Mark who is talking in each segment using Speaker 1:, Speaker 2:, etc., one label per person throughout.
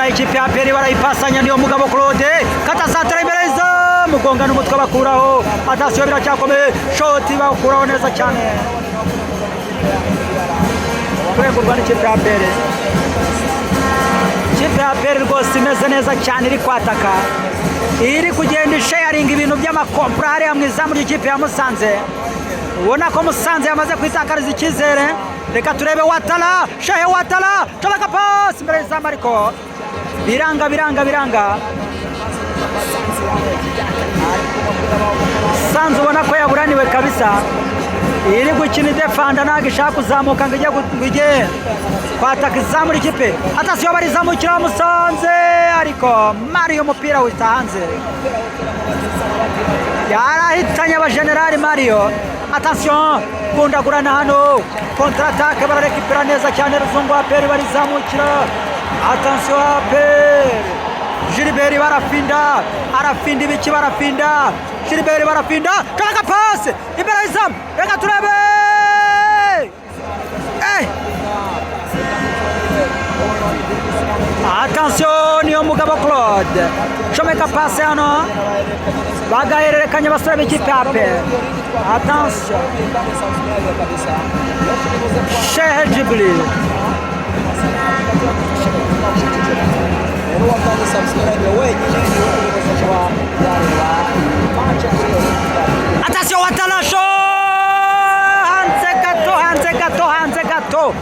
Speaker 1: kona ikipe ya APR barayipasanya niyo Mugabo Claude kata santre imbere y'izamu mugonga n'umutwe bakuraho atasiyo biracyakomeye shoti bakuraho neza cyane kwegurwa n'ikipe ya APR. Ikipe ya APR rwose imeze neza cyane iri kwataka iri kugenda isharinga ibintu by'amakompra hariya mu izamu ry'ikipe ya Musanze ubona ko Musanze yamaze kwitakariza icyizere. Reka turebe Watara Shehe Watara cobeka pasi imbere y'izamu ariko biranga Musanze ubona ko yaburaniwe kabisa iri gukina idefanda ntabwo ishaka kuzamuka ngo ijye kwataka izamu ry'ikipe atasiyo barizamukira Musanze ariko Mario umupira wita hanze yarahitanye abajenerali Mario. Attention kundagurana hano kontra attaque bararekipera neza cyane Ruzungu APR barizamukira. Attention APR Gilbert arafinda ibiki barafinda Gilbert barafinda kaka pass imbere y'izam reka turebe Attention niyo Mugabo Claude comeka pass hano bagahererekanya basore b'ikipe APR. Attention Shehe Jibril attention Watalasho hanze gato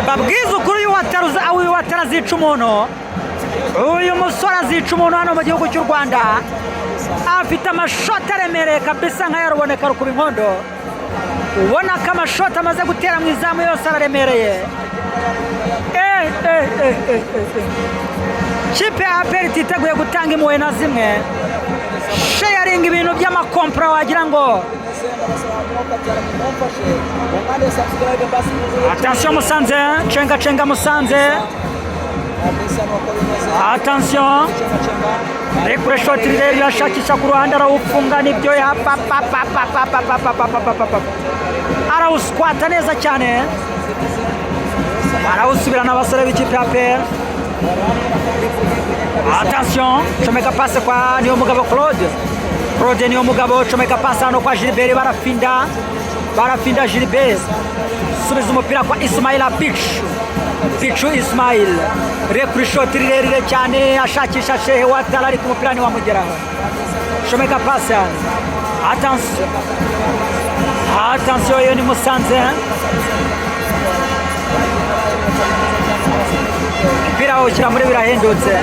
Speaker 1: babwiza ukuri uyu Watara azica umuntu uyu musore azica umuntu hano mu gihugu cy'u Rwanda afite amashoti aremereye kabisa nk'ayaruboneka rukuba inkondo ubona ko amashoti amaze gutera mu izamu yose araremereye. Kipe ya APR ititeguye gutanga impuhwe na zimwe sharinga ibintu by'amakompra wagira ngo attention Musanze cenga Musanze attention rekure shoti rero yashakisha ku ruhande arawufunga nibyo ya arawuskwata neza cyane arawusubirana abasore b'ikipe ya APR. Attention comeka passe kwa niyo Mugabo Claude niyo Mugabo comeka passe hano kwa Gilbert barafinda Gilbert subiza umupira kwa Ismaila Pichu Ismail rekuri shoti rirerire cyane ashakisha Shehe Watara ariko umupira ntiwamugeraho comeka passe hano. Attention iyo ni Musanze umupira wawushyira muri birahendutse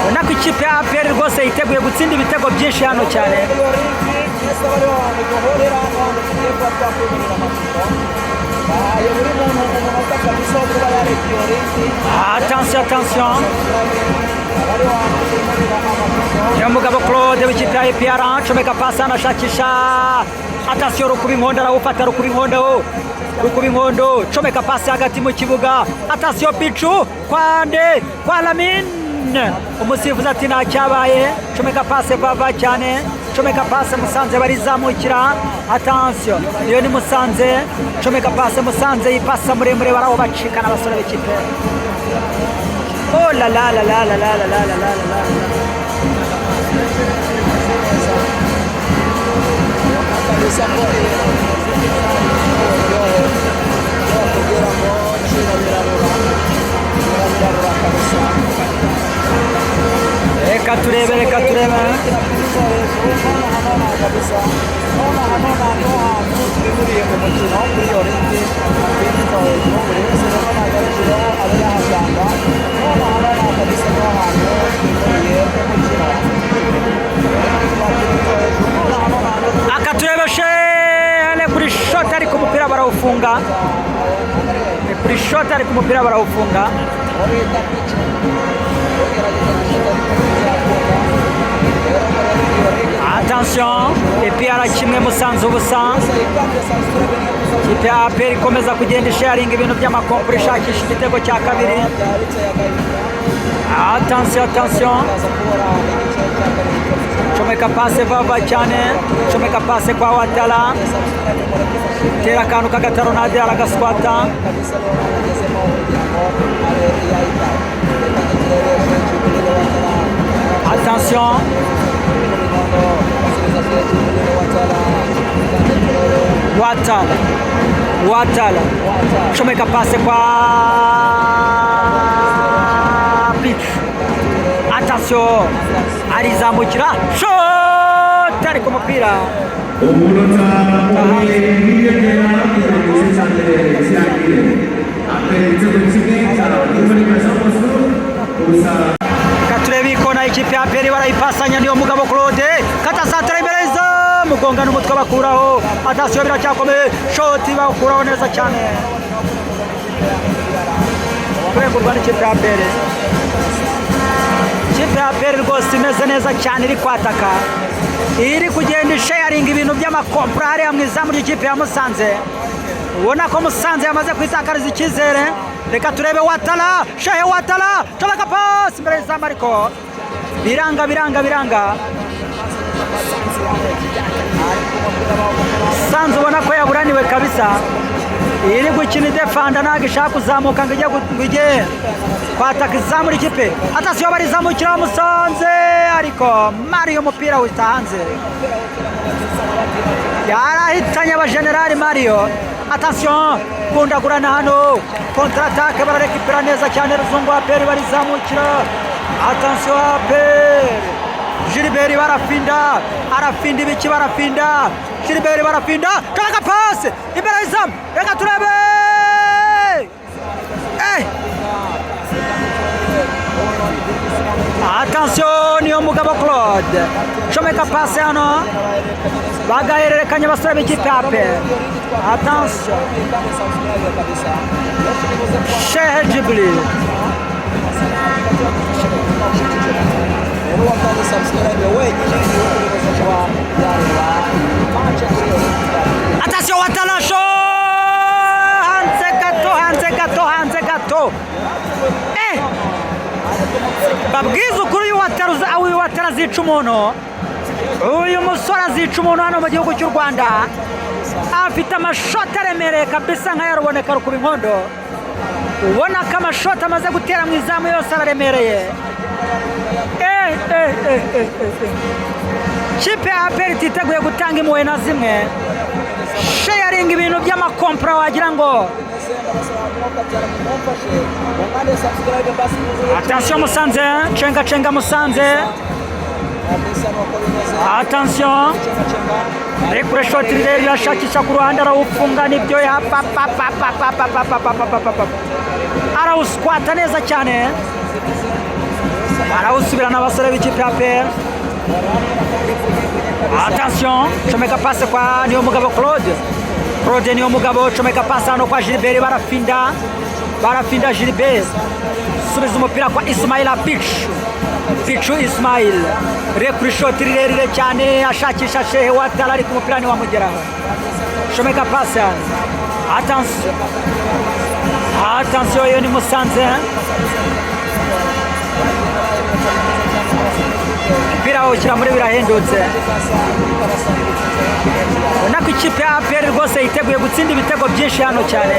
Speaker 1: ubona ko ikipe ya APR rwose yiteguye gutsinda ibitego byinshi hano cyane. Attention ya Mugabo Claude w'ikipe ya APR comeka pasi anashakisha. Attention rukuba inkondo arawufata rukuba inkondo comeka pasi hagati mu kibuga. Attention Pichu kwa Lamine umusifuzi ati ntacyabaye comeka pasi bava cyane comeka pasi Musanze barizamukira. Attention iyo ni Musanze comeka pasi Musanze yipasa muremure baraho bacikana abasore b'ikipe. Oh la la la la la la la la la la. Reka turebe akaturebe Shehe kuri shot ari ku mupira barawufunga Attention ipiyara kimwe Musanze ubusa. Kipe ya APR ikomeza kugenda isharinga ibintu by'amakompra ishakisha igitego cya kabiri. Attention comeka pase vava cyane, comeka pase kwa Watala, tera akantu k'agataronade aragaswata. Attention, Watala, comeka pase kwa Pitch. Attention, arizamukira shot ari ku mupira. Katurebe ikona ikipe ya APR barayipasanya niyo Mugabo Claude katasatira imbere izo mugonga n'umutwe bakuraho. Attention, biracyakomeye shot bakuraho neza cyane. Kwegurwa n'ikipe ya APR. Ikipe ya APR rwose imeze neza cyane, iri kwataka, iri kugenda isharing ibintu by'amakompura hariya mu izamu ry'ikipe ya Musanze. Ubona ko Musanze yamaze kwitakariza icyizere. Reka turebe Watala, Shehe Watala, comeka pasi imbere y'izamu ariko biranga. Musanze ubona ko yaburaniwe kabisa, iri gukina idefanda ntabwo ishaka kuzamuka ngo ijye kwataka izamu ry'ikipe. Attention, barizamukira Musanze ariko Mario umupira wita hanze, yarahitanye abajenerali Mario. Attention, kundagurana hano, kontra atake bararekipera neza cyane. Ruzungu APR barizamukira. Attention, APR Gilbert arafinda ibiki barafinda. Gilbert barafinda, comeka pasi imbere y'izamu. Reka turebe Attention, niyo Mugabo Claude comeka pasi hano, bagahererekanya abasore b'ikipe ya APR. Attention, Shehe Jibril Attention, Watala hanze gato. Babwiza ukuri uyu Watala azica umuntu. Uyu musore azica umuntu hano mu gihugu cy'u Rwanda. Afite amashoti aremereye kabisa nk'ayaruboneka rukuba inkondo. Ubona ko amashoti amaze gutera mu izamu yose araremereye. Kipe ya APR ititeguye gutanga impuhwe na zimwe, sharing ibintu by'amakompura wagira ngo. Attention, Musanze, cenga Musanze. Attention, rekure shoti rirashakisha ku ruhande, arawufunga nibyo ya arawuskwata neza cyane, arawusubirana abasore b'ikipe ya APR. Attention, comeka pasi kwa niyo Mugabo Claude niyo Mugabo, comeka pasi hano kwa Gilbert, barafinda Gilbert, subiza umupira kwa Ismaila Pichu Ismail, rekure shoti rirerire cyane, ashakisha Shehe Watala ariko umupira ntiwamugeraho. Comeka pasi hano. Attention, iyo ni Musanze. Umupira wawushyira muri birahendutse. Ubona ko ikipe ya APR rwose yiteguye gutsinda ibitego byinshi hano cyane.